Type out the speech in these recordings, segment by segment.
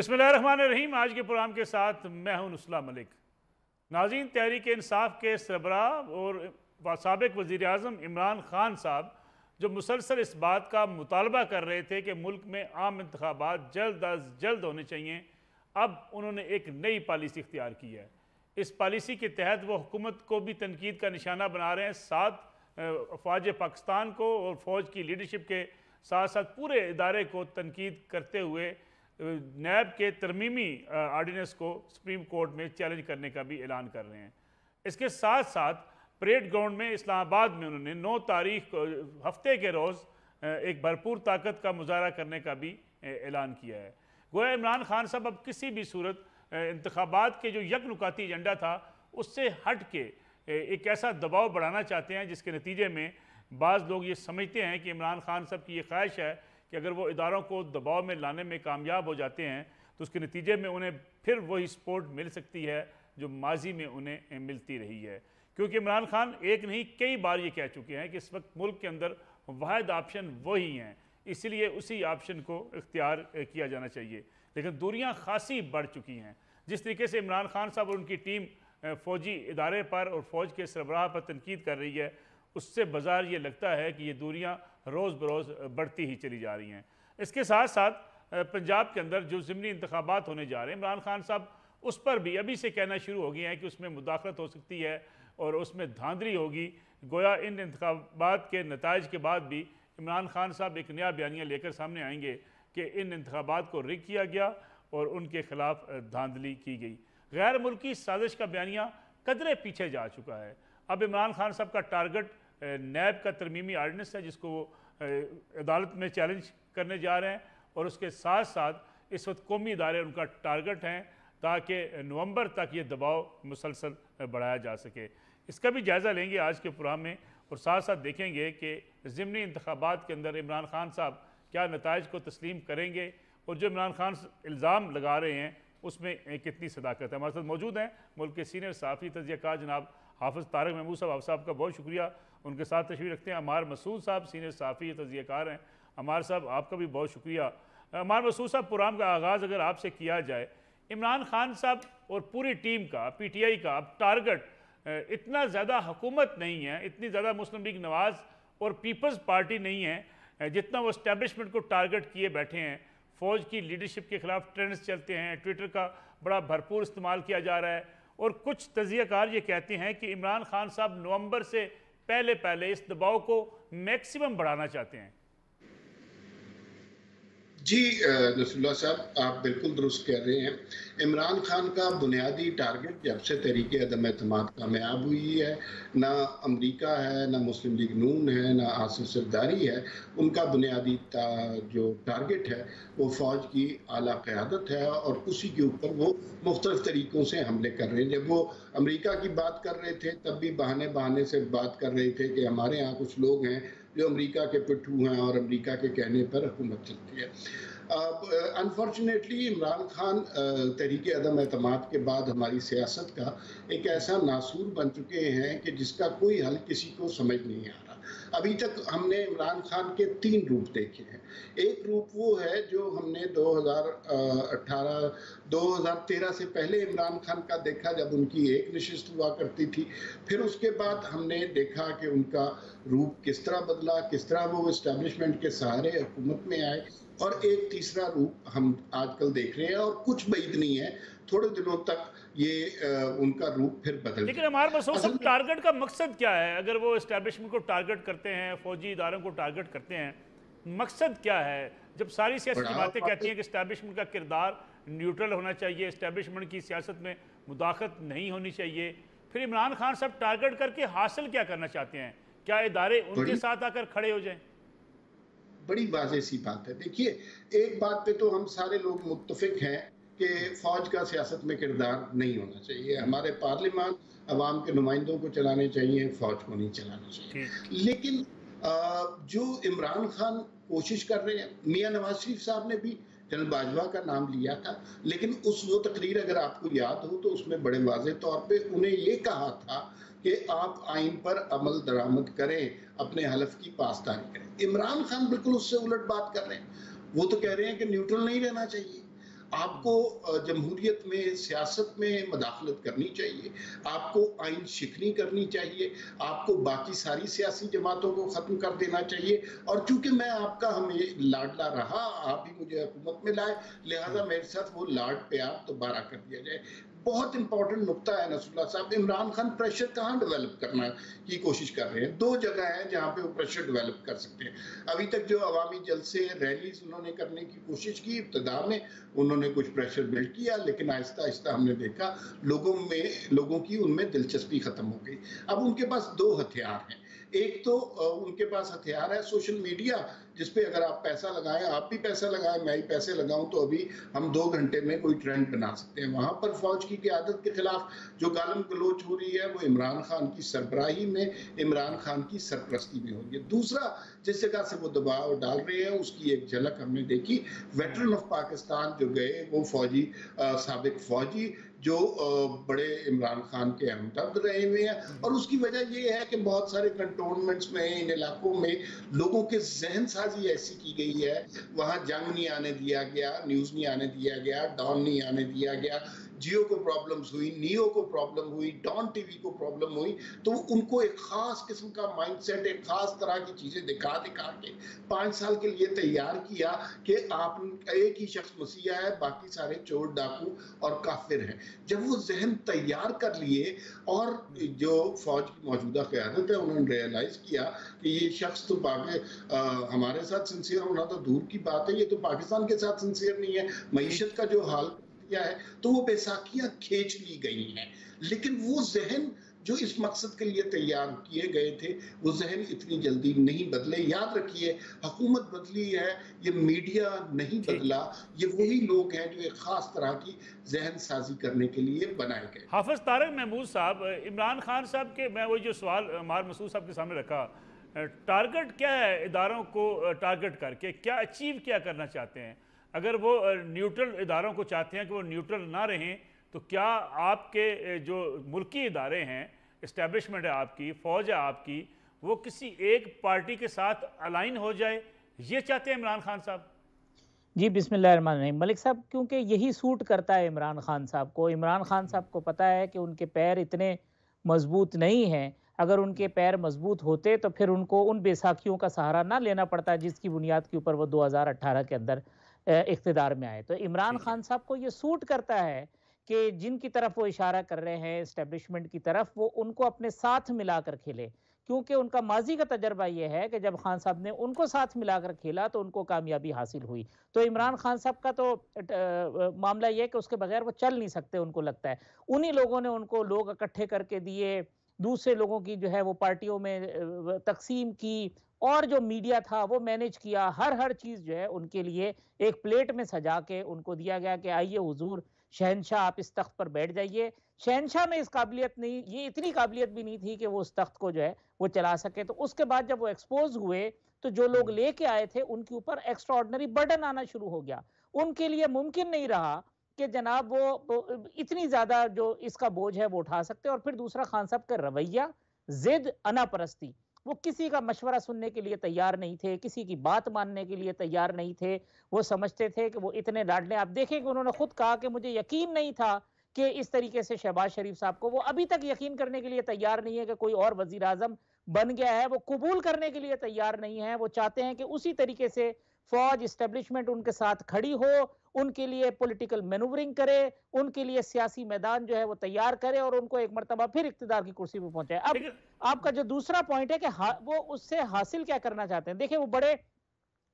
बिस्मिल्लाहिर्रहमानिर्रहीम। आज के प्रोग्राम के साथ मैं हूं नुस्ला मलिक। नाज़रीन, तहरीक इंसाफ के सरबराह और साबिक़ वज़ीर आज़म इमरान खान साहब जो मुसलसल इस बात का मुतालबा कर रहे थे कि मुल्क में आम इंतखाबात जल्द अज जल्द होने चाहिए, अब उन्होंने एक नई पॉलिसी इख्तियार की है। इस पॉलिसी के तहत वो हुकूमत को भी तनकीद का निशाना बना रहे हैं, साथ अफवाज पाकिस्तान को और फ़ौज की लीडरशिप के साथ साथ पूरे इदारे को तनकीद करते हुए नैब के तरमीमी आर्डीनेंस को सुप्रीम कोर्ट में चैलेंज करने का भी ऐलान कर रहे हैं। इसके साथ साथ परेड ग्राउंड में इस्लामाबाद में उन्होंने 9 तारीख को हफ्ते के रोज़ एक भरपूर ताकत का मुजाहरा करने का भी ऐलान किया है। गोया इमरान खान साहब अब किसी भी सूरत इंतखाबात के जो यकनुकाती एजेंडा था उससे हट के एक ऐसा दबाव बढ़ाना चाहते हैं जिसके नतीजे में बाज़ लोग ये समझते हैं कि इमरान खान साहब की ये ख्वाहिश है कि अगर वो इदारों को दबाव में लाने में कामयाब हो जाते हैं तो उसके नतीजे में उन्हें फिर वही सपोर्ट मिल सकती है जो माजी में उन्हें मिलती रही है। क्योंकि इमरान खान एक नहीं कई बार ये कह चुके हैं कि इस वक्त मुल्क के अंदर वाहिद ऑप्शन वही हैं, इसलिए उसी ऑप्शन को इख्तियार किया जाना चाहिए। लेकिन दूरियाँ खासी बढ़ चुकी हैं। जिस तरीके से इमरान खान साहब और उनकी टीम फ़ौजी इदारे पर और फ़ौज के सरबराह पर तनकीद कर रही है, उससे बाज़ार ये लगता है कि ये दूरियाँ रोज़ बरोज़ बढ़ती ही चली जा रही हैं। इसके साथ साथ पंजाब के अंदर जो ज़िमनी इंतखाबात होने जा रहे हैं, इमरान खान साहब उस पर भी अभी से कहना शुरू हो गए हैं कि उसमें मुदाखलत हो सकती है और उसमें धांधली होगी। गोया इन इंतखाबात के नताइज के बाद भी इमरान खान साहब एक नया बयानिया लेकर सामने आएंगे कि इन इंतखाबात को रिग किया गया और उनके खिलाफ धांधली की गई। गैर मुल्की साजिश का बयानिया कदरे पीछे जा चुका है। अब इमरान खान साहब का टारगेट नैब का तरमीमी आर्डीनेंस है जिसको वो अदालत में चैलेंज करने जा रहे हैं, और उसके साथ साथ इस वक्त कौमी इदारे उनका टारगेट हैं ताकि नवंबर तक ये दबाव मुसलसल बढ़ाया जा सके। इसका भी जायज़ा लेंगे आज के प्रोग्राम में, और साथ साथ देखेंगे कि ज़िमनी इंतखाबात के अंदर इमरान खान साहब क्या नताइज को तस्लीम करेंगे और जो इमरान खान इल्ज़ाम लगा रहे हैं उसमें कितनी सदाकत है। हमारे साथ मौजूद हैं मुल्क के सीनियर सहाफ़ी तज़कियाकार जनाब हाफ़िज़ तारिक महमूद साहब। हाफ़िज़ साहब का बहुत शुक्रिया, उनके साथ तशरीफ़ रखते हैं। अमार मसूद साहब सीनियर सहाफ़ी तज़कियाकार हैं। अमार साहब आपका भी बहुत शुक्रिया। अमार मसूद साहब, प्रोग्राम का आगाज़ अगर आपसे किया जाए, इमरान खान साहब और पूरी टीम का PTI का अब टारगेट इतना ज़्यादा हुकूमत नहीं है, इतनी ज़्यादा मुस्लिम लीग नवाज़ और पीपल्स पार्टी नहीं है जितना वो इस्टेब्लिशमेंट को टारगेट किए बैठे हैं। फ़ौज की लीडरशिप के ख़िलाफ़ ट्रेंड्स चलते हैं, ट्विटर का बड़ा भरपूर इस्तेमाल किया जा रहा है, और कुछ तज़कियाकार ये कहते हैं कि इमरान खान साहब नवंबर से पहले पहले इस दबाव को मैक्सिमम बढ़ाना चाहते हैं। जी नसरुल्लाह साहब, आप बिल्कुल दुरुस्त कह रहे हैं। इमरान खान का बुनियादी टारगेट जब से तहरीक अदम एतमाद कामयाब हुई है, ना अमेरिका है, ना मुस्लिम लीग नून है, ना आसिफ ज़रदारी है, उनका बुनियादी जो टारगेट है वो फ़ौज की आला क़यादत है, और उसी के ऊपर वो मुख्तलिफ़ तरीक़ों से हमले कर रहे हैं। जब वो अमेरिका की बात कर रहे थे तब भी बहाने बहाने से बात कर रहे थे कि हमारे यहाँ कुछ लोग हैं जो अमेरिका के पिट्ठू हैं और अमेरिका के कहने पर हुकूमत चलती है। अनफॉर्चुनेटली इमरान खान तहरीक अदम एतमाद के बाद हमारी सियासत का एक ऐसा नासूर बन चुके हैं कि जिसका कोई हल किसी को समझ नहीं आ रहा। अभी तक हमने इमरान खान के 3 रूप देखे हैं। एक रूप वो है जो हमने 2013 से पहले इमरान खान का देखा, जब उनकी एक नशिस्त हुआ करती थी। फिर उसके बाद हमने देखा कि उनका रूप किस तरह बदला, किस तरह वो इस्टेब्लिशमेंट के सहारे हुकूमत में आए, और एक तीसरा रूप हम आजकल देख रहे हैं, और कुछ बैद नहीं है, थोड़े दिनों तक ये उनका रूप फिर बदल। लेकिन हमारे मसूद साहब, टारगेट का मकसद क्या है? अगर वो इस्टेब्लिशमेंट को टारगेट करते हैं, फौजी इदारों को टारगेट करते हैं, मकसद क्या है? जब सारी सियासी जमातें कहती हैं कि इस्टेब्लिशमेंट का किरदार न्यूट्रल होना चाहिए, इस्टेब्लिशमेंट की सियासत में मुदाखलत नहीं होनी चाहिए, फिर इमरान खान साहब टारगेट करके हासिल क्या करना चाहते हैं? क्या इदारे उनके साथ आकर खड़े हो जाएं? बड़ी वाज़ेह सी बात है। देखिए, एक बात पे तो हम सारे लोग मुत्तफ़िक हैं कि फ़ौज का सियासत में किरदार नहीं होना चाहिए। हमारे पार्लियामान अवाम के नुमाइंदों को चलाने चाहिए, फ़ौज को नहीं चलाना चाहिए। लेकिन जो इमरान खान कोशिश कर रहे हैं, मियाँ नवाज़ शरीफ साहब ने भी जनरल बाजवा का नाम लिया था, लेकिन वो तकरीर अगर आपको याद हो तो उसमें बड़े वाज़ेह तौर पे उन्हें ये कहा था कि आप आइन पर अमल दरामद करें, अपने हलफ की पासदारी करें। इमरान खान बिल्कुल उससे उलट बात कर रहे हैं। वो तो कह रहे हैं कि न्यूट्रल नहीं रहना चाहिए। आपको जमहूरियत में, सियासत में मदाखलत करनी चाहिए, आपको आइन शिकनी करनी चाहिए, आपको बाकी सारी सियासी जमातों को ख़त्म कर देना चाहिए। और चूंकि मैं आपका हमें लाडला रहा, आप ही मुझे हुकूमत में लाए, लिहाजा मेरे साथ वो लाड प्यार दोबारा कर दिया जाए। बहुत इंपॉर्टेंट नुकता है नसरुल्लाह साहब, इमरान खान प्रेशर कहाँ डेवलप करना की कोशिश कर रहे हैं? दो जगह है जहाँ पे वो प्रेशर डेवलप कर सकते हैं। अभी तक जो अवामी जलसे, रैलीज उन्होंने करने की कोशिश की, इब्तिदा में उन्होंने कुछ प्रेशर बिल्ड किया, लेकिन आहिस्ता आहिस्ता हमने देखा लोगों की उनमें दिलचस्पी खत्म हो गई। अब उनके पास दो हथियार हैं। एक तो उनके पास हथियार है सोशल मीडिया, जिसपे अगर आप पैसा लगाएं, आप भी पैसा लगाएं, मैं ही पैसे लगाऊं, तो अभी हम 2 घंटे में कोई ट्रेंड बना सकते हैं। वहां पर फौज की क़यादत के खिलाफ जो गालम गलोच हो रही है, वो इमरान खान की सरबराही में, इमरान खान की सरपरस्ती में हो रही है। दूसरा, जिस जगह से वो दबाव डाल रहे हैं, उसकी एक झलक हमने देखी। वेटरन ऑफ पाकिस्तान जो गए, वो फौजी, साबिक फौजी जो बड़े इमरान खान के हमदर्द रहे हुए हैं, और उसकी वजह ये है कि बहुत सारे कंटोनमेंट्स में, इन इलाकों में लोगों के जहन साजी ऐसी की गई है, वहां जंग नहीं आने दिया गया, न्यूज नहीं आने दिया गया, डॉन नहीं आने दिया गया, जियो को प्रॉब्लम्स हुई, नियो को प्रॉब्लम हुई, डॉन टीवी को प्रॉब्लम हुई, तो उनको एक खास किस्म का माइंडसेट, एक खास तरह की चीजें दिखा दिखा के 5 साल के लिए तैयार किया कि आप एक ही शख्स मसीहा है, बाकी सारे चोर, डाकू और काफिर हैं। जब वो जहन तैयार कर लिए और जो फौज की मौजूदा क़यादत है, उन्होंने रियलाइज किया कि ये शख्स तो हमारे साथ सिंसियर होना तो दूर की बात है, ये तो पाकिस्तान के साथ सिंसियर नहीं है, मईशत का जो हाल किया है, तो वो बैसाखियां खींच ली गई हैं। लेकिन वो जहन जो इस मकसद के लिए तैयार किए गए थे, वो जहन इतनी जल्दी नहीं बदले। याद रखिए, हुकूमत बदली है, ये मीडिया नहीं बदला, ये वही लोग हैं जो एक खास तरह की जहन साजी करने के लिए बनाए गए। हाफिज तारिक महमूद साहब, इमरान खान साहब के, मैं वही जो सवाल मार मसूद साहब के सामने रखा, टारगेट क्या है इदारों को टारगेट करके, क्या अचीव क्या करना चाहते हैं? अगर वो न्यूट्रल इदारों को चाहते हैं कि वो न्यूट्रल ना रहें, तो क्या आपके जो मुल्की इदारे हैं, इस्टेब्लिशमेंट है आपकी, फ़ौज है आपकी, वो किसी एक पार्टी के साथ अलाइन हो जाए, ये चाहते हैं इमरान खान साहब? जी, बिस्मिल्लाहिर्रहमानिर्रहीम। मलिक साहब, क्योंकि यही सूट करता है इमरान खान साहब को। इमरान खान साहब को पता है कि उनके पैर इतने मजबूत नहीं हैं। अगर उनके पैर मजबूत होते तो फिर उनको उन बैसाखियों का सहारा ना लेना पड़ता जिसकी बुनियाद के ऊपर वो 2018 के अंदर इख्तिदार में आए। तो इमरान खान साहब को ये सूट करता है कि जिनकी तरफ वो इशारा कर रहे हैं इस्टेब्लिशमेंट की तरफ, वो उनको अपने साथ मिलाकर खेले, क्योंकि उनका माजी का तजर्बा ये है कि जब खान साहब ने उनको साथ मिलाकर खेला तो उनको कामयाबी हासिल हुई। तो इमरान खान साहब का तो मामला ये है कि उसके बगैर वो चल नहीं सकते, उनको लगता है। उन्हीं लोगों ने उनको लोग इकट्ठे करके दिए, दूसरे लोगों की जो है वो पार्टियों में तकसीम की, और जो मीडिया था वो मैनेज किया। हर चीज़ जो है उनके लिए एक प्लेट में सजा के उनको दिया गया कि आइए हुजूर शहंशाह, आप इस तख्त पर बैठ जाइए। शहंशाह में इस काबिलियत नहीं, ये इतनी काबिलियत भी नहीं थी कि वो उस तख्त को जो है वो चला सके। तो उसके बाद जब वो एक्सपोज हुए तो जो लोग लेके आए थे उनके ऊपर एक्स्ट्रा ऑर्डिनरी बर्डन आना शुरू हो गया। उनके लिए मुमकिन नहीं रहा कि जनाब वो इतनी ज्यादा जो इसका बोझ है वो उठा सकते। और फिर दूसरा, खान साहब का रवैया, जिद, अनापरस्ती, वो किसी का मशवरा सुनने के लिए तैयार नहीं थे, किसी की बात मानने के लिए तैयार नहीं थे। वो समझते थे कि वो इतने लाडले, आप देखें कि उन्होंने खुद कहा कि मुझे यकीन नहीं था कि इस तरीके से शहबाज शरीफ साहब को, वो अभी तक यकीन करने के लिए तैयार नहीं है कि कोई और वजीर आजम बन गया है, वो कबूल करने के लिए तैयार नहीं है। वो चाहते हैं कि उसी तरीके से फौज, इस्टेब्लिशमेंट उनके साथ खड़ी हो, उनके लिए पॉलिटिकल मैनूवरिंग करे, उनके लिए सियासी मैदान जो है वो तैयार करे और उनको एक मरतबा फिर इख्तिदार की कुर्सी पर पहुंचाए। अब आपका जो दूसरा पॉइंट है कि वो उससे हासिल क्या करना चाहते हैं, देखिए वो बड़े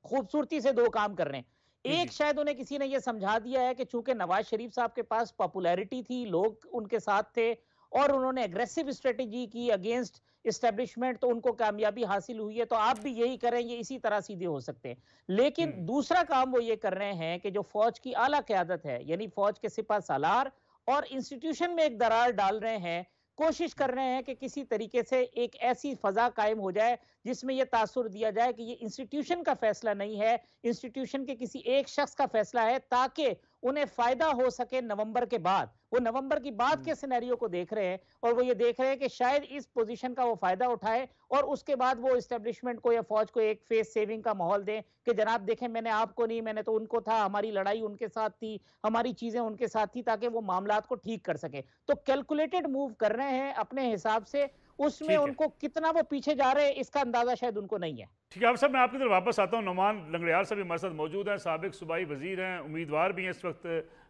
खूबसूरती से दो काम कर रहे हैं। एक, शायद उन्हें किसी ने यह समझा दिया है कि चूंकि नवाज शरीफ साहब के पास पॉपुलैरिटी थी, लोग उनके साथ थे और उन्होंने एग्रेसिव स्ट्रेटेजी की अगेंस्ट इस्टेब्लिशमेंट, तो उनको कामयाबी हासिल हुई है, तो आप भी यही करें, ये इसी तरह सीधे हो सकते हैं। लेकिन दूसरा काम वो ये कर रहे हैं कि जो फौज की आला क़यादत है, यानी फौज के सिपह सालार और इंस्टीट्यूशन में एक दरार डाल रहे हैं, कोशिश कर रहे हैं कि किसी तरीके से एक ऐसी फजा कायम हो जाए जिसमें यह तासुर दिया जाए कि ये इंस्टीट्यूशन का फैसला नहीं है, इंस्टीट्यूशन के किसी एक शख्स का फैसला है, ताकि उन्हें फायदा हो सके नवंबर के बाद। वो नवंबर की बाद के सिनेरियो को देख रहे हैं और वो ये देख रहे हैं कि शायद इस पोजीशन का वो फायदा उठाए और उसके बाद वो एस्टेब्लिशमेंट को या फौज को एक फेस सेविंग का माहौल दें कि जनाब देखें, मैंने आपको नहीं, मैंने तो उनको था, हमारी लड़ाई उनके साथ थी, हमारी चीजें उनके साथ थी, ताकि वो मामलात को ठीक कर सके। तो कैलकुलेटेड मूव कर रहे हैं अपने हिसाब से, उसमें ठीक है, उनको कितना वो पीछे जा रहे हैं इसका अंदाजा शायद उनको नहीं है। ठीक है। अब साहब मैं आपकी तरफ वापस आता हूँ। नुमान लंगड़ियाल साहब भी हमारे साथ मौजूद हैं, साबिक सूबाई वजीर हैं, उम्मीदवार भी हैं इस वक्त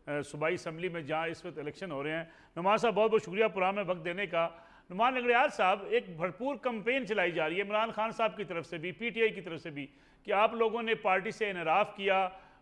सूबाई असम्बली में जहाँ इस वक्त इलेक्शन हो रहे हैं। नुमान साहब बहुत बहुत शुक्रिया प्रोग्राम में वक्त देने का। नुमान लंगड़ियाल साहब, एक भरपूर कंपेन चलाई जा रही है इमरान खान साहब की तरफ से भी, PTI की तरफ से भी, कि आप लोगों ने पार्टी से इनराफ किया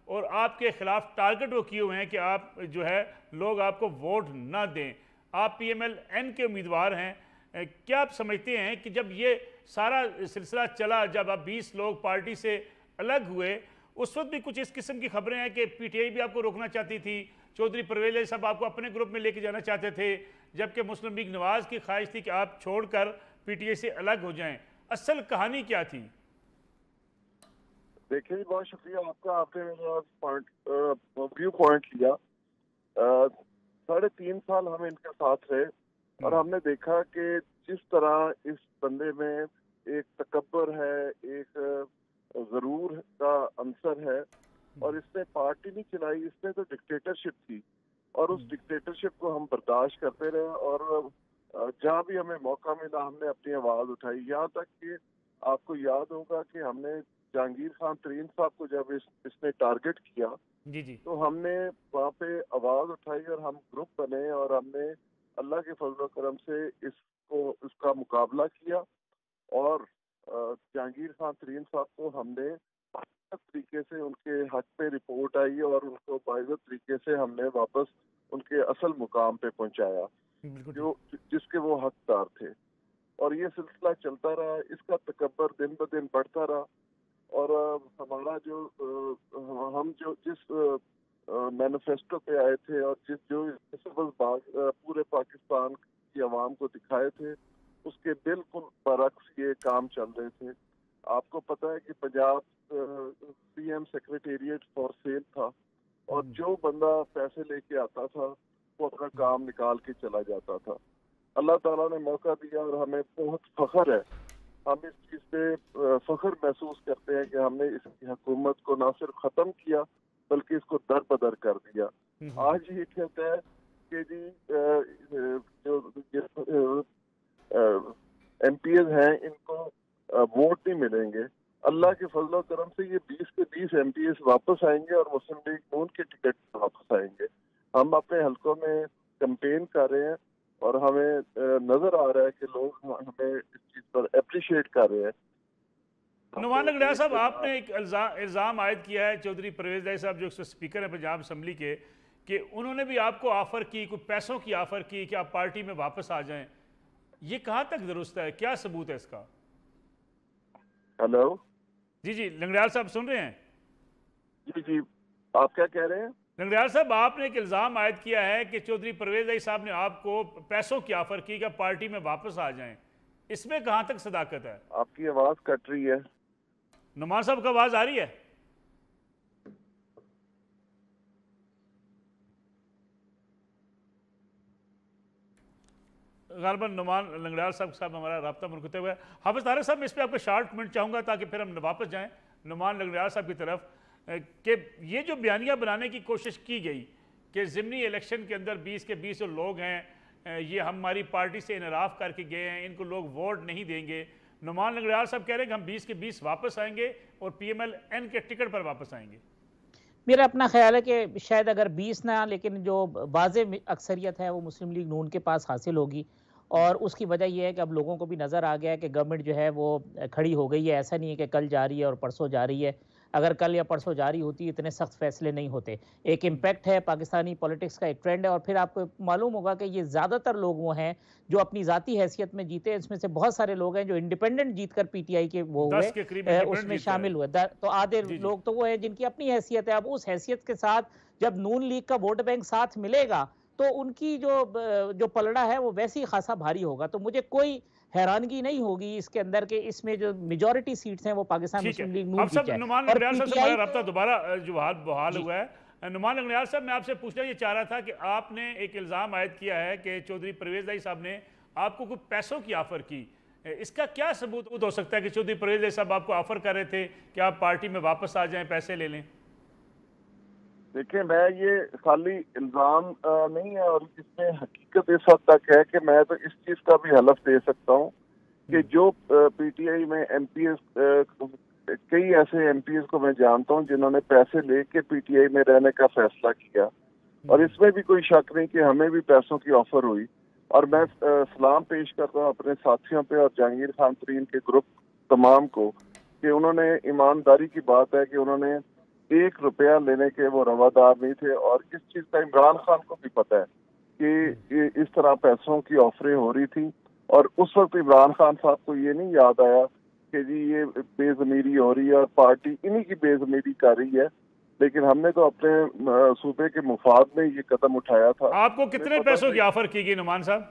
और आपके खिलाफ टारगेट वो किए हुए हैं कि आप जो है लोग आपको वोट ना दें। आप PMLN के उम्मीदवार हैं। क्या आप समझते हैं कि जब ये सारा सिलसिला चला, जब आप 20 लोग पार्टी से अलग हुए, उस वक्त भी कुछ इस किस्म की खबरें हैं कि PTI भी आपको रोकना चाहती थी, चौधरी परवेज साहब आपको अपने ग्रुप में लेके जाना चाहते थे, जबकि मुस्लिम लीग नवाज की ख्वाहिश थी कि आप छोड़कर PTI से अलग हो जाएं। असल कहानी क्या थी? देखिए, बहुत शुक्रिया आपका, आपने मेरा व्यू पॉइंट लिया। 3.5 साल हम इनके साथ रहे और हमने देखा कि जिस तरह इस बंदे में एक तकब्बर है, एक जरूर का अंसर है, और इसने पार्टी नहीं चलाई, इसने तो डिक्टेटरशिप थी और उस डिक्टेटरशिप को हम बर्दाश्त करते रहे और जहाँ भी हमें मौका मिला हमने अपनी आवाज उठाई। यहाँ तक कि आपको याद होगा कि हमने जहांगीर खान तरीन साहब को जब इसने टारगेट किया जी जी, तो हमने वहाँ पे आवाज उठाई और हम ग्रुप बने और हमने अल्लाह के फजल करम से इसका मुकाबला किया और जहांगीर खान तरीन साहब को हमने तरीके से उनके हक पे रिपोर्ट आई और उनको बाइज़त तरीके से हमने वापस उनके असल मुकाम पे पहुंचाया जो जिसके वो हकदार थे। और ये सिलसिला चलता रहा, इसका तकब्बर दिन ब दिन बढ़ता रहा और हमारा हम जिस मैनिफेस्टो पे आए थे और पूरे पाकिस्तान की आवाम को दिखाए थे, उसके बिल्कुल बरक्स ये काम चल रहे थे। आपको पता है कि Punjab PM secretariat for sale था और जो बंदा पैसे लेके आता था वो अपना काम निकाल के चला जाता था। अल्लाह ताला ने मौका दिया और हमें बहुत फख्र है, हम इस चीज़ पे फख्र महसूस करते हैं कि हमने इसकी हुकूमत को ना सिर्फ ख़त्म किया बल्कि इसको दर बदर कर दिया। आज ये कहता है कि जी जो MPs हैं इनको वोट नहीं मिलेंगे। अल्लाह के फजल करम से ये 20 के 20 MPs वापस आएंगे और मुस्लिम लीग नून के टिकट वापस आएंगे। हम अपने हलकों में कैंपेन कर रहे हैं और हमें नजर आ रहा है कि लोग हमें इस चीज पर अप्रिशिएट कर रहे हैं। नुमान लंगड़ियाल साहब, आपने एक इल्ज़ाम आयद किया है चौधरी परवेज साहब जो स्पीकर है पंजाब असम्बली के, कि उन्होंने भी आपको ऑफर की, कुछ पैसों की ऑफर की कि आप पार्टी में वापस आ जाएं। ये कहाँ तक दुरुस्त है, क्या सबूत है इसका? हेलो जी जी, लंगड़ियाल साहब सुन रहे हैं? जी जी, आप क्या कह रहे हैं? लंगड़ियाल साहब, आपने एक इल्ज़ाम आयद किया है कि चौधरी परवेज साहब ने आपको पैसों की ऑफर की कि पार्टी में वापस आ जाएं। इसमें कहाँ तक सदाकत है? आपकी आवाज कट रही है। नुमान साहब का आवाज आ रही है? गालबन नुमान लंगड़ियाल साहब हमारा राब्ता मुनक़ते हुआ है। हाफिज़ तारिक साहब, मैं इस पर आपका शार्ट कमेंट चाहूँगा ताकि फिर हम वापस जाएँ नुमान लंगड़ियाल साहब की तरफ, कि ये जो बयानिया बनाने की कोशिश की गई कि ज़िमनी इलेक्शन के अंदर 20 के 20 जो लोग हैं ये हमारी पार्टी से इनराफ करके गए हैं, इनको लोग वोट नहीं देंगे। नुमान लंगड़ियाल साहब कह रहे हैं कि हम 20 के 20 वापस आएंगे और PMLN के टिकट पर वापस आएंगे। मेरा अपना ख्याल है कि शायद अगर 20 ना, लेकिन जो वाज़े अक्सरियत है वो मुस्लिम लीग नून के पास हासिल होगी और उसकी वजह यह है कि अब लोगों को भी नज़र आ गया है कि गवर्नमेंट जो है वो खड़ी हो गई है। ऐसा नहीं है कि कल जा रही है और परसों जा रही है। अगर कल या परसों जारी होती इतने सख्त फैसले नहीं होते। एक इम्पैक्ट है, पाकिस्तानी पॉलिटिक्स का एक ट्रेंड है और फिर आपको मालूम होगा कि ये ज़्यादातर लोग वो हैं जो अपनी ज़ाती हैसियत में जीते। इसमें से बहुत सारे लोग हैं जो इंडिपेंडेंट जीत कर PTI के वो हुए उसमें शामिल हुए, तो आधे लोग तो वो है जिनकी अपनी हैसियत है। अब उस हैसियत के साथ जब नून लीग का वोट बैंक साथ मिलेगा तो उनकी जो पलड़ा है वो वैसे ही खासा भारी होगा। तो मुझे कोई हैरानगी नहीं होगी इसके अंदर के इसमें जो मेजॉरिटी सीट्स हैं वो पाकिस्तान मुस्लिम लीग नून की है। नुमान लंगड़ियाल साहब से हमारा राब्ता दोबारा जो बहाल हुआ है। नुमान लंगड़ियाल साहब, मैं आपसे पूछना ये चाह रहा था कि आपने एक इल्ज़ाम आयद किया है कि चौधरी परवेज़ इलाही साहब ने आपको कुछ पैसों की ऑफ़र की। इसका क्या सबूत हो सकता है कि चौधरी परवेज़ इलाही साहब आपको ऑफ़र कर रहे थे कि आप पार्टी में वापस आ जाएं, पैसे ले लें? देखिए, मैं ये खाली इल्ज़ाम नहीं है, और इसमें हकीकत इस हद तक है कि मैं तो इस चीज़ का भी हलफ दे सकता हूँ कि जो पीटीआई में एमपीएस, कई ऐसे एमपीएस को मैं जानता हूँ जिन्होंने पैसे लेके पीटीआई में रहने का फैसला किया, और इसमें भी कोई शक नहीं कि हमें भी पैसों की ऑफर हुई। और मैं सलाम पेश करता हूँ अपने साथियों पे और जहांगीर खान तरीन के ग्रुप तमाम को कि उन्होंने, ईमानदारी की बात है कि उन्होंने 1 रुपया लेने के वो रवादार नहीं थे। और इस चीज का इमरान खान को भी पता है कि इस तरह पैसों की ऑफरें हो रही थी, और उस वक्त इमरान खान साहब को ये नहीं याद आया कि जी ये बेजमीरी हो रही है और पार्टी इन्हीं की बेजमीरी कर रही है। लेकिन हमने तो अपने सूबे के मुफाद में ये कदम उठाया था। आपको कितने पैसों की ऑफर की गई नुमान साहब?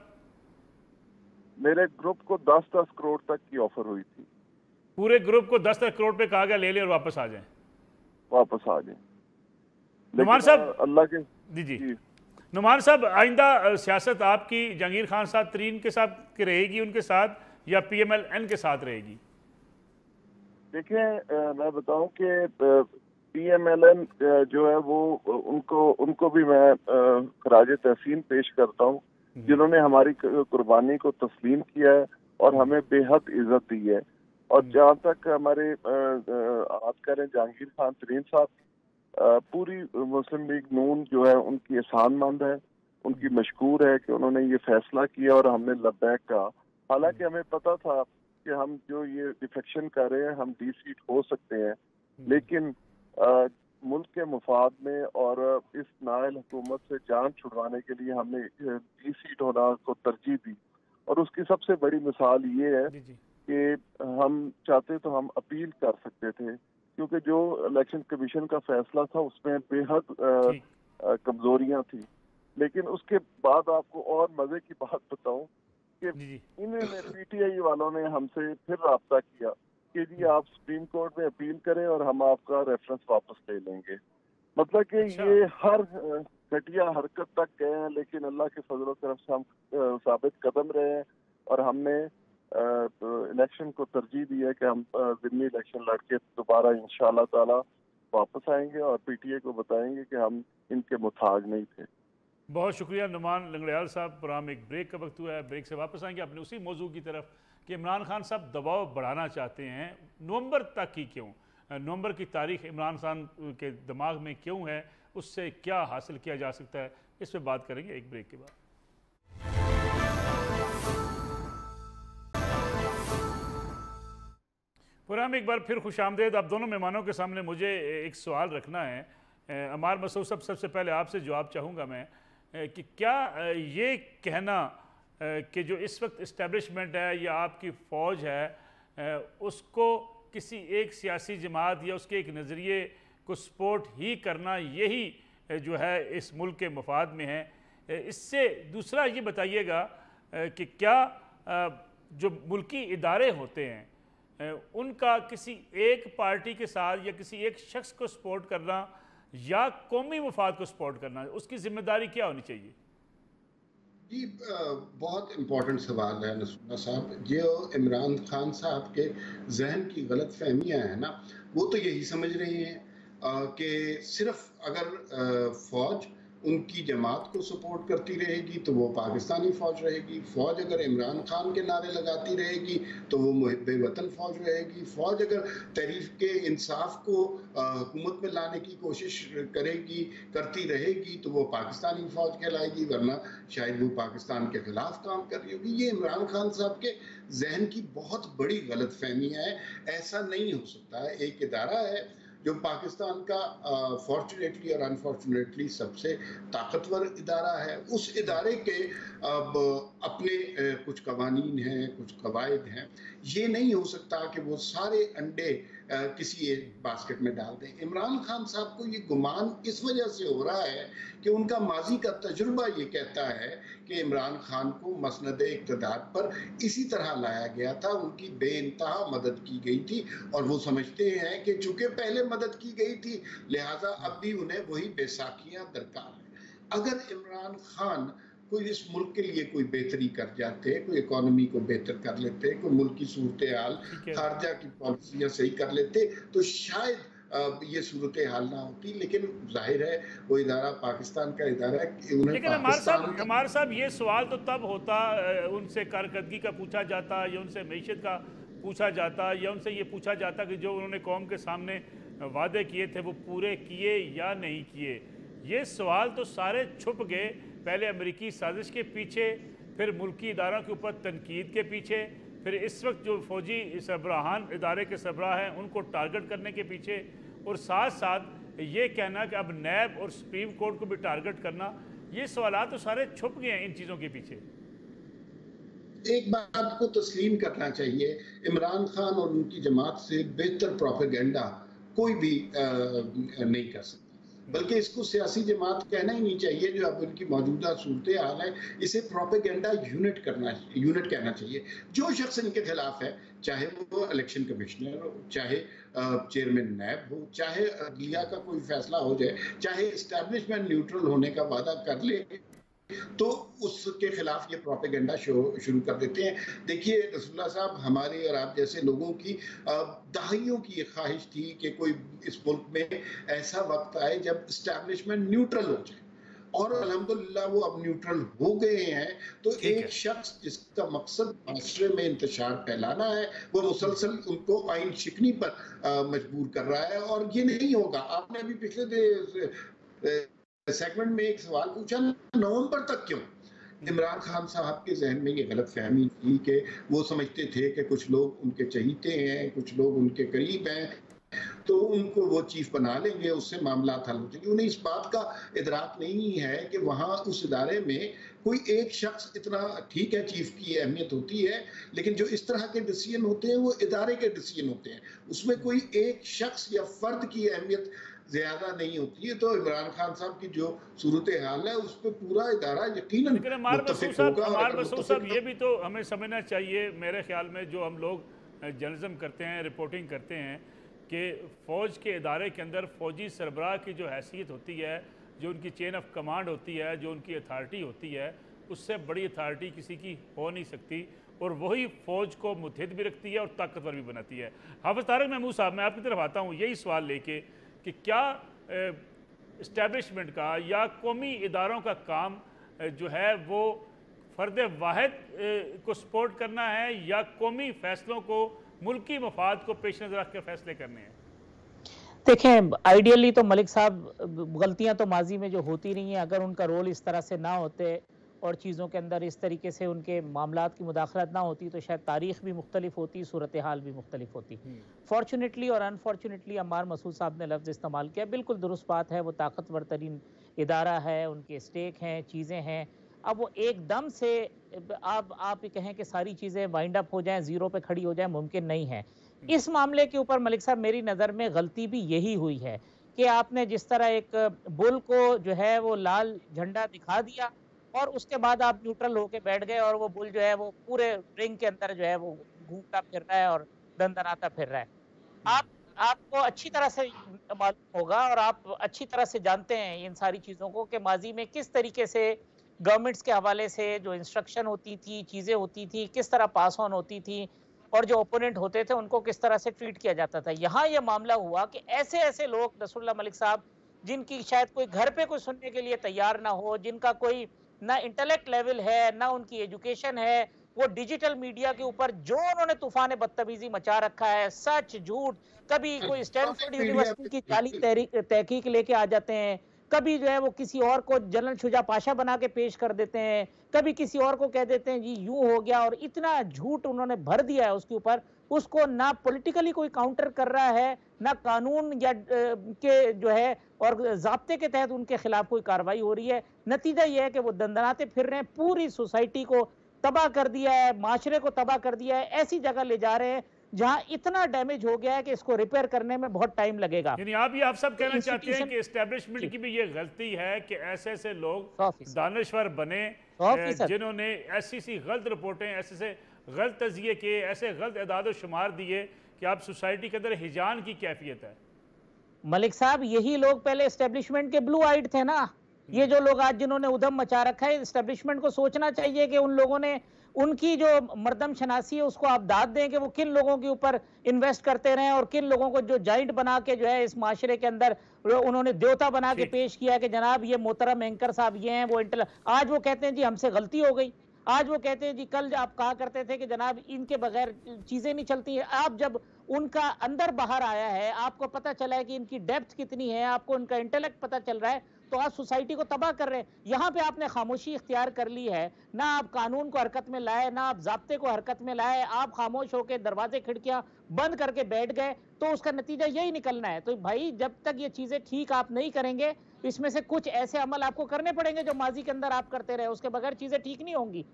मेरे ग्रुप को 10-10 करोड़ तक की ऑफर हुई थी। पूरे ग्रुप को 10 करोड़ पे कहा गया ले लें और वापस आ जाएं? वापस आ जाए। नुमान साहब, अल्लाह के जी नुमान साहब, आइंदा सियासत आपकी जहांगीर खान साहब तरीन के साथ रहेगी, उनके साथ, या पीएमएल-एन के साथ रहेगी? देखिए, मैं बताऊं कि पीएमएल-एन जो है वो उनको भी मैं खराज तहसीन पेश करता हूं, जिन्होंने हमारी कुर्बानी को तस्लीम किया है और हमें बेहद इज्जत दी है। और जहाँ तक हमारे बात करें जहांगीर खान तरीन साहब, पूरी मुस्लिम लीग नून जो है उनकी एहसानमंद है, उनकी मशकूर है कि उन्होंने ये फैसला किया और हमने लब्बैक कहा। हालांकि हमें पता था कि हम जो ये डिफेक्शन कर रहे हैं हम डी सीट हो सकते हैं, लेकिन मुल्क के मुफाद में और इस नाअहल हुकूमत से जान छुड़वाने के लिए हमने डी सीट होना को तरजीह दी। और उसकी सबसे बड़ी मिसाल ये है कि हम चाहते तो हम अपील कर सकते थे, क्योंकि जो इलेक्शन कमीशन का फैसला था उसमें बेहद कमजोरियां थी। लेकिन उसके बाद आपको और मजे की बात बताऊं कि इन्होंने पीटीआई वालों ने हमसे फिर राब्ता किया कि जी आप सुप्रीम कोर्ट में अपील करें और हम आपका रेफरेंस वापस ले लेंगे। मतलब कि ये हर घटिया हरकत तक गए हैं, लेकिन अल्लाह के फजल और करम से हम साबित कदम रहे हैं और हमने इलेक्शन को तरजीह दी है कि हम ज़िमनी इलेक्शन लड़के दोबारा इंशाअल्लाह ताला वापस आएंगे और पीटीए को बताएंगे कि हम इनके मुताज नहीं थे। बहुत शुक्रिया नुमान लंगड़ियाल साहब। प्रोग्राम एक ब्रेक का वक्त हुआ है, ब्रेक से वापस आएंगे अपने उसी मौजू की तरफ कि इमरान खान साहब दबाव बढ़ाना चाहते हैं, नवंबर तक ही क्यों? नवंबर की तारीख इमरान खान के दिमाग में क्यों है, उससे क्या हासिल किया जा सकता है, इस पर बात करेंगे एक ब्रेक के बाद। प्रोग्राम एक बार फिर खुशामदेद। आप दोनों मेहमानों के सामने मुझे एक सवाल रखना है। अमार मसूद साहब, सबसे पहले आपसे जवाब चाहूँगा मैं कि क्या ये कहना कि जो इस वक्त इस्टेब्लिशमेंट है या आपकी फ़ौज है उसको किसी एक सियासी जमात या उसके एक नज़रिए को सपोर्ट ही करना यही जो है इस मुल्क के मफाद में है, इससे दूसरा ये बताइएगा कि क्या जो मुल्की इदारे होते हैं उनका किसी एक पार्टी के साथ या किसी एक शख्स को सपोर्ट करना या कौमी मफाद को सपोर्ट करना, उसकी जिम्मेदारी क्या होनी चाहिए? जी, बहुत इम्पोर्टेंट सवाल है नसूरा साहब। जो इमरान खान साहब के जहन की गलत फहमियाँ हैं ना, वो तो यही समझ रहे हैं कि सिर्फ अगर फ़ौज उनकी जमात को सपोर्ट करती रहेगी तो वो पाकिस्तानी फ़ौज रहेगी। फ़ौज अगर इमरान खान के नारे लगाती रहेगी तो वो मुहिब्बे वतन फ़ौज रहेगी। फ़ौज अगर तहरीक के इंसाफ को हुकूमत में लाने की कोशिश करती रहेगी तो वो पाकिस्तानी फ़ौज कहलाएगी, वरना शायद वो पाकिस्तान के ख़िलाफ़ काम कर रही होगी। ये इमरान खान साहब के जहन की बहुत बड़ी गलत फहमियाँ है। ऐसा नहीं हो सकता है। एक इदारा है जो पाकिस्तान का फॉर्चुनेटली और अनफॉर्चुनेटली सबसे ताकतवर इदारा है, उस इदारे के अब अपने कुछ कवानीन हैं, कुछ कवायद हैं। ये नहीं हो सकता कि वो सारे अंडे किसी एक बास्केट में डाल दें। इमरान खान साहब को ये गुमान इस वजह से हो रहा है कि उनका माजी का तजुर्बा ये कहता है कि इमरान खान को मसनद इक़्तिदार पर इसी तरह लाया गया था, उनकी बेइंतहा मदद की गई थी और वो समझते हैं कि चूंकि पहले मदद की गई थी लिहाजा अब भी उन्हें वही बेसाखियां दरकार है। अगर इमरान खान कोई इस मुल्क के लिए कोई बेहतरी कर जाते, कोई इकोनॉमी को बेहतर कर लेते, कोई मुल्क की सूरत हाल, खारजा की पॉलिसियां सही कर लेते, तो शायद ये सूरत हाल ना होती। लेकिन जाहिर है वो इदारा पाकिस्तान का इदारा है। लेकिन हमारे साहब ये सवाल तो तब होता, उनसे कारकर्दगी का पूछा जाता या उनसे मैशत का पूछा जाता या उनसे ये पूछा जाता कि जो उन्होंने कौम के सामने वादे किए थे वो पूरे किए या नहीं किए। ये सवाल तो सारे छुप गए, पहले अमेरिकी साजिश के पीछे, फिर मुल्की इदारों के ऊपर तनकीद के पीछे, फिर इस वक्त जो फौजी सरबराहान इदारे के सरबराह हैं उनको टारगेट करने के पीछे, और साथ साथ ये कहना कि अब नैब और सुप्रीम कोर्ट को भी टारगेट करना। ये सवाल तो सारे छुप गए हैं इन चीज़ों के पीछे। एक बात को तस्लीम करना चाहिए, इमरान खान और उनकी जमात से बेहतर प्रोपेगेंडा कोई भी नहीं कर सकता, बल्कि इसको सियासी जमात कहना ही नहीं चाहिए। जो अब उनकी मौजूदा सूरत हाल है इसे प्रोपेगेंडा यूनिट कहना चाहिए। जो शख्स इनके खिलाफ है, चाहे वो इलेक्शन कमिश्नर हो, चाहे चेयरमैन नैब हो, चाहे अदलिया का कोई फैसला हो जाए, चाहे इस्टेब्लिशमेंट न्यूट्रल होने का वादा कर ले, तो उसके खिलाफ ये प्रोपेगेंडा शुरू कर देते हैं। देखिए रसूलुल्लाह साहब, हमारे और आप जैसे लोगों की दहाइयों की ये ख्वाहिश थी कि कोई इस मुल्क में ऐसा वक्त आए जब इस्टेब्लिशमेंट न्यूट्रल हो जाए, और अल्हम्दुलिल्लाह वो अब न्यूट्रल हो गए हैं। तो एक शख्स जिसका मकसद माशरे में इंतशार फैलाना है, वो मुसलसल उनको आइन शिकनी पर मजबूर कर रहा है, और ये नहीं होगा। आपने अभी पिछले सेगमेंट में एक सवाल पूछा, नवंबर तक क्यों? इमरान खान साहब के जहन में ये गलत फहमी थी कि वो समझते थे कि कुछ लोग उनके चहीते हैं, कुछ लोग उनके करीब हैं, तो उनको वो चीफ बना लेंगे, उससे मामला हल हो जाएंगे। उन्हें इस बात का इदराक नहीं है कि वहाँ उस इदारे में कोई एक शख्स इतना, ठीक है चीफ की अहमियत होती है, लेकिन जो इस तरह के डिसीजन होते हैं वो इदारे के डिसीजन होते हैं, उसमें कोई एक शख्स या फर्द की अहमियत ज्यादा नहीं होती है। तो इमरान खान साहब की जो सूरत हाल है उस पर पूरा इदारा यकीनन मुत्तफिक होगा। हमारे मसूद साहब ये भी तो हमें समझना चाहिए, मेरे ख्याल में जो हम लोग जर्नलिज्म करते हैं, रिपोर्टिंग करते हैं, कि फ़ौज के इदारे के अंदर फ़ौजी सरबराह की जो हैसियत होती है, जो उनकी चेन ऑफ कमांड होती है, जो उनकी अथॉरिटी होती है, उससे बड़ी अथॉरिटी किसी की हो नहीं सकती, और वही फ़ौज को मुत्तहिद भी रखती है और ताकतवर भी बनाती है। हाफ़िज़ तारिक महमूद साहब, मैं आपकी तरफ आता हूँ यही सवाल लेके कि क्या इस्टेब्लिशमेंट का या कौमी इदारों का काम जो है वो फ़र्द वाहिद को सपोर्ट करना है या कौमी फ़ैसलों को, मुल्की मफाद को पेश नज़र रख कर फैसले करने हैं? देखें, आइडियली तो मलिक साहब गलतियां तो माजी में जो होती रही हैं, अगर उनका रोल इस तरह से ना होते और चीज़ों के अंदर इस तरीके से उनके मामलात की मुदाखलत ना होती, तो शायद तारीख़ भी मुख्तलिफ होती, सूरत हाल भी मुख्तलिफ होती। फॉर्चुनेटली और अनफॉर्चुनेटली अम्मार मसूद साहब ने लफ्ज़ इस्तेमाल किया, बिल्कुल दुरुस्त बात है, वो ताकतवर तरीन इदारा है, उनके स्टेक हैं, चीज़ें हैं। अब वो एकदम से आप ये कहें कि सारी चीज़ें वाइंड अप हो जाएं, ज़ीरो पे खड़ी हो जाएं, मुमकिन नहीं है। इस मामले के ऊपर मलिक साहब मेरी नज़र में गलती भी यही हुई है कि आपने जिस तरह एक बुल को जो है वो लाल झंडा दिखा दिया और उसके बाद आप न्यूट्रल होके बैठ गए, और वो बुल जो है वो पूरे रिंग के अंदर जो है वो घूमता फिर रहा है और दंदनाता फिर रहा है। आपको अच्छी तरह से मालूम होगा और आप अच्छी तरह से जानते हैं इन सारी चीज़ों को कि माजी में किस तरीके से गवर्नमेंट्स के हवाले से जो इंस्ट्रक्शन होती थी, चीज़ें होती थी, किस तरह पास ऑन होती थी, और जो ओपोनेंट होते थे उनको किस तरह से ट्रीट किया जाता था। यहाँ ये मामला हुआ कि ऐसे ऐसे लोग, नसरुल्लाह मलिक साहब, जिनकी शायद कोई घर पे कोई सुनने के लिए तैयार ना हो, जिनका कोई ना इंटेलेक्ट लेवल है, ना उनकी एजुकेशन है, वो डिजिटल मीडिया के ऊपर जो उन्होंने तूफान बदतमीजी मचा रखा है, सच झूठ, कभी कोई स्टैनफोर्ड यूनिवर्सिटी की जाली तहकीक लेके आ जाते हैं, कभी जो है वो किसी और को जनरल शुजा पाशा बना के पेश कर देते हैं, कभी किसी और को कह देते हैं जी यूं हो गया, और इतना झूठ उन्होंने भर दिया है उसके ऊपर, उसको ना पॉलिटिकली कोई काउंटर कर रहा है, ना कानून या के जो है और ज़ाब्ते के तहत उनके खिलाफ कोई कार्रवाई हो रही है। नतीजा ये है कि वो दंदनाते फिर रहे हैं, पूरी सोसाइटी को तबाह कर दिया है, माशरे को तबाह कर दिया है, ऐसी जगह ले जा रहे हैं जहां इतना डैमेज हो गया है कि इसको रिपेयर करने में बहुत टाइम लगेगा। यानी आप सब कहना चाहते हैं कि एस्टेब्लिशमेंट की भी ये गलती है कि ऐसे ऐसे लोग दानश्वर बने जिन्होंने ऐसी सी गलत रिपोर्टें, ऐसे से गलत तजिए किए, ऐसे गलत एदाद शुमार दिए कि आप सोसाइटी के अंदर हिजान की कैफियत है। मलिक साहब, यही लोग पहले एस्टेब्लिशमेंट के ब्लू आइड थे ना। ये जो लोग आज जिन्होंने उधम मचा रखा है, एस्टेब्लिशमेंट को सोचना चाहिए कि उन लोगों ने, उनकी जो मर्दम शनासी है उसको आप दाद दें कि वो किन लोगों के ऊपर इन्वेस्ट करते रहे और किन लोगों को जो जाइंट बना के जो है इस माशरे के अंदर उन्होंने देवता बना के पेश किया कि जनाब ये मोहतरम एंकर साहब ये हैं, वो आज वो कहते हैं जी हमसे गलती हो गई। आज वो कहते हैं जी कल आप कहा करते थे कि जनाब इनके बगैर चीजें नहीं चलती है। आप जब उनका अंदर बाहर आया है, आपको पता चला है कि इनकी डेप्थ कितनी है, आपको उनका इंटेलेक्ट पता चल रहा है, तो आज सोसाइटी को तबाह कर रहे हैं। यहाँ पे आपने खामोशी इख्तियार कर ली है, ना आप कानून को हरकत में लाए, ना आप ज़ाब्ते को हरकत में लाए, आप खामोश होकर दरवाजे खिड़कियां बंद करके बैठ गए, तो उसका नतीजा यही निकलना है। तो भाई जब तक ये चीजें ठीक आप नहीं करेंगे, इसमें से कुछ ऐसे अमल आपको करने पड़ेंगे जो माजी के अंदर आप करते रहे, उसके बगैर चीजें ठीक नहीं होंगी।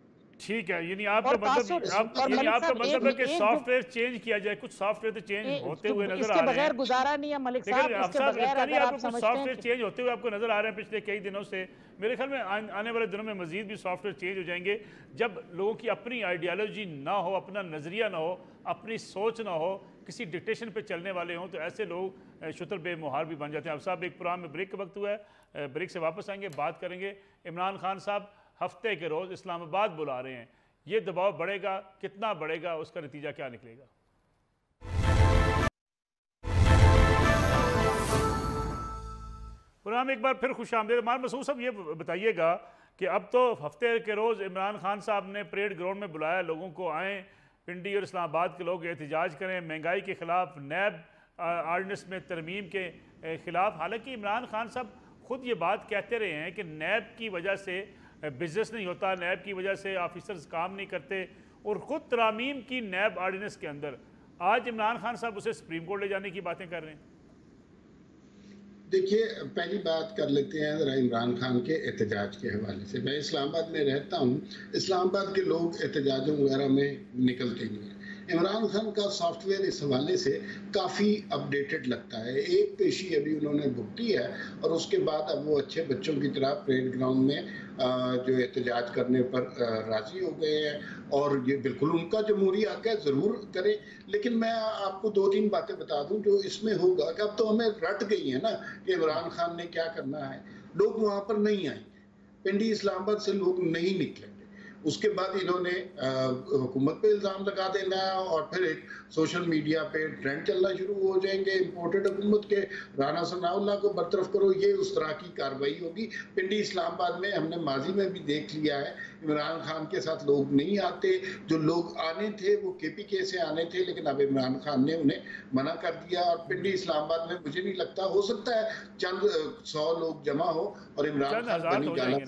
ठीक है, यानी आपका मतलब है कि सॉफ्टवेयर चेंज किया जाए। कुछ सॉफ्टवेयर तो चेंज होते हुए नजर आ रहे हैं, इसके बगैर गुजारा नहीं है मलिक साहब। इसके बगैर अगर आप समझते हैं सॉफ्टवेयर चेंज होते हुए आपको नजर आ रहे हैं पिछले कई दिनों से, मेरे ख्याल में आने वाले दिनों में मजीद भी सॉफ्टवेयर चेंज हो जाएंगे। जब लोगों की अपनी आइडियालॉजी ना हो, अपना नजरिया ना हो, अपनी सोच ना हो, किसी डिक्टेशन पे चलने वाले हों, तो ऐसे लोग शुतर बेमुहार भी बन जाते हैं। अब साहब एक प्रोग्राम में ब्रेक का वक्त हुआ है, ब्रेक से वापस आएंगे, बात करेंगे। इमरान खान साहब हफ्ते के रोज़ इस्लामाबाद बुला रहे हैं, ये दबाव बढ़ेगा, कितना बढ़ेगा, उसका नतीजा क्या निकलेगा। प्रोग्राम एक बार फिर खुश आमदीद। मार मसूद साहब ये बताइएगा कि अब तो हफ्ते के रोज़ इमरान खान साहब ने परेड ग्राउंड में बुलाया लोगों को, आएँ पिंडी और इस्लामाबाद के लोग एहतजाज करें महंगाई के ख़िलाफ़, नैब आर्डनेंस में तरमीम के ख़िलाफ़। हालांकि इमरान खान साहब ख़ुद ये बात कहते रहे हैं कि नैब की वजह से बिजनेस नहीं होता, नैब की वजह से ऑफिसर्स काम नहीं करते, और ख़ुद तरामीम की नैब आर्डिनेंस के अंदर आज इमरान खान साहब उसे सुप्रीम कोर्ट ले जाने की बातें कर रहे हैं। देखिए, पहली बात कर लेते हैं ज़रा इमरान खान के एहतजाज के हवाले से। मैं इस्लामाबाद में रहता हूँ, इस्लामाबाद के लोग एहतजाजों वगैरह में निकलते नहीं हैं। इमरान खान का सॉफ्टवेयर इस हवाले से काफ़ी अपडेटेड लगता है। एक पेशी अभी उन्होंने भुगती है और उसके बाद अब वो अच्छे बच्चों की तरह परेड ग्राउंड में जो एहतजाज करने पर राज़ी हो गए हैं, और ये बिल्कुल उनका जमहूरी हक है, ज़रूर करें। लेकिन मैं आपको 2-3 बातें बता दूं जो इसमें होगा कि अब तो हमें रट गई है ना कि इमरान खान ने क्या करना है। लोग वहाँ पर नहीं आएंगे, पिंडी इस्लामाबाद से लोग नहीं निकलेंगे। उसके बाद इन्होंने हुकूमत पे इल्ज़ाम लगा देना है और फिर एक सोशल मीडिया पे ट्रेंड चलना शुरू हो जाएंगे इम्पोर्टेड हुकूमत के, राना सनाउल्लाह को बरतरफ करो, ये उस तरह की कार्रवाई होगी। पिंडी इस्लामाबाद में हमने माजी में भी देख लिया है, इमरान खान के साथ लोग नहीं आते। जो लोग आने थे वो KPK से आने थे, लेकिन अब इमरान खान ने उन्हें मना कर दिया। और पिंडी इस्लामाबाद में मुझे नहीं लगता, हो सकता है चंद 100 लोग जमा हो और Imran Khan Bani Gala,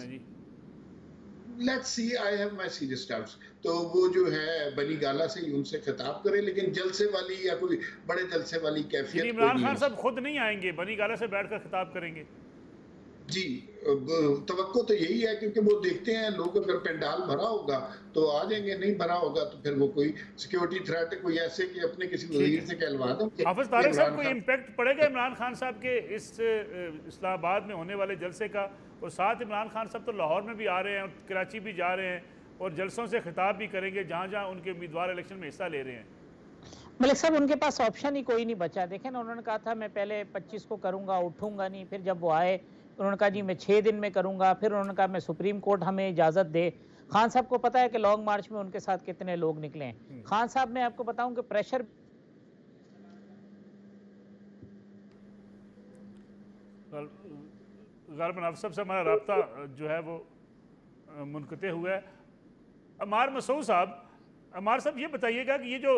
let's see, I have my serious doubts, तो वो जो है बनी गाला से ही उनसे खिताब करें, लेकिन जलसे वाली या कोई बड़े जलसे वाली कैफियत इमरान खान साहब खुद नहीं आएंगे, बनी गाला से बैठकर खिताब करेंगे। जी, तवक्को तो यही है, क्योंकि वो देखते हैं लोग अगर पंडाल भरा होगा तो आ जाएंगे, नहीं भरा होगा तो फिर वो कोई सिक्योरिटी थ्रेट कोई ऐसे कि अपने किसी वजीर से कहलवा दें। हाफिज तारिक साहब, कोई इम्पैक्ट पड़ेगा इमरान खान साहब के इस इस्लामाबाद में होने वाले जलसे का? और साथ इमरान खान साहब तो लाहौर में भी आ रहे हैं और कराची भी जा रहे हैं और जलसों से खिताब भी करेंगे जहाँ जहाँ उनके उम्मीदवार इलेक्शन में हिस्सा ले रहे हैं। मलिक साहब, उनके पास ऑप्शन ही कोई नहीं बचा। देखें ना, उन्होंने कहा था मैं पहले 25 को करूंगा, उठूंगा नहीं। फिर जब वो आए उन्होंने कहा जी मैं 6 दिन में करूंगा। फिर उन्होंने कहा मैं सुप्रीम कोर्ट हमें इजाज़त दे। खान साहब को पता है कि लॉन्ग मार्च में उनके साथ कितने लोग निकले हैं। खान साहब, मैं आपको बताऊं कि प्रेशर ग़ालिबन अफसर से हमारा रब्ता जो है वो मुनक़ते हुआ है। अमार मसूद साहब, अमार साहब ये बताइएगा कि ये जो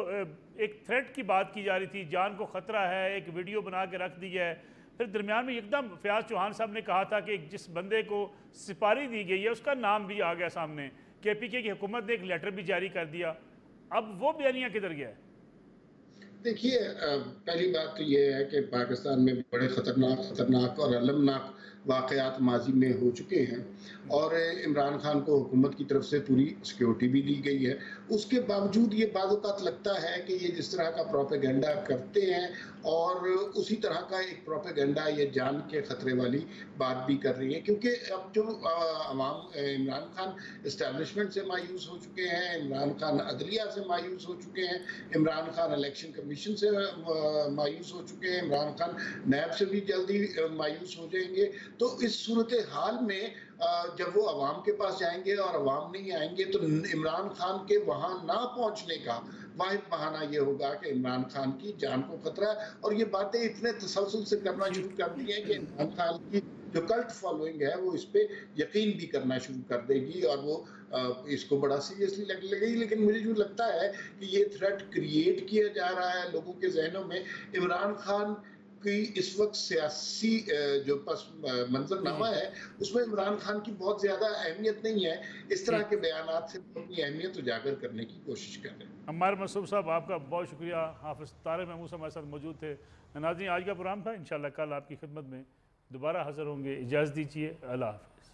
एक थ्रेट की बात की जा रही थी, जान को ख़तरा है, एक वीडियो बना के रख दी है, फिर दरमियान में एकदम फयाज चौहान साहब ने कहा था कि जिस बंदे को सिपारी दी गई है उसका नाम भी आ गया सामने, KPK की हुकूमत ने एक लेटर भी जारी कर दिया। अब वो बयानिया किधर गया है? देखिए पहली बात तो ये है कि पाकिस्तान में बड़े खतरनाक और अलमनाक वाक़यात माज़ी में हो चुके हैं और इमरान खान को हुकूमत की तरफ से पूरी सिक्योरिटी भी दी गई है। उसके बावजूद ये बाज़-औक़ात लगता है कि ये जिस तरह का प्रोपेगेंडा करते हैं और उसी तरह का एक प्रोपेगेंडा ये जान के ख़तरे वाली बात भी कर रही है, क्योंकि अब जो अवाम इमरान खान एस्टेब्लिशमेंट से मायूस हो चुके हैं, इमरान खान अदलिया से मायूस हो चुके हैं, इमरान खान इलेक्शन कमीशन से मायूस हो चुके हैं, इमरान खान नैब से भी जल्दी मायूस हो जाएंगे। तो इस सूरत हाल में जब वो अवाम के पास जाएंगे और अवाम नहीं आएंगे तो इमरान खान के वहां ना पहुंचने का वाहिद बहाना ये होगा कि इमरान खान की जान को खतरा है। और ये बातें इतने तसलसल से करना शुरू कर दी हैं कि इमरान खान की जो कल्ट फॉलोइंग है वो इस पे यकीन भी करना शुरू कर देगी और वो इसको बड़ा सीरियसली लगने लगेगी। लेकिन मुझे जो लगता है कि ये थ्रेट क्रिएट किया जा रहा है लोगों के जहनों में। इमरान खान की इस वक्त सियासी जो मंजरनामा है उसमें इमरान खान की बहुत ज्यादा अहमियत नहीं है। इस तरह के बयानात से अपनी अहमियत उजागर करने की कोशिश कर रहे हैं। अम्मार मसूद साहब, आपका बहुत शुक्रिया। हाफिज़ तारिक महमूद हमारे साथ मौजूद थे। नाज़रीन, आज का प्रोग्राम था, इंशाअल्लाह कल आपकी खिदमत में दोबारा हाजिर होंगे। इजाज़त दीजिए, अल्लाह हाफ़िज़।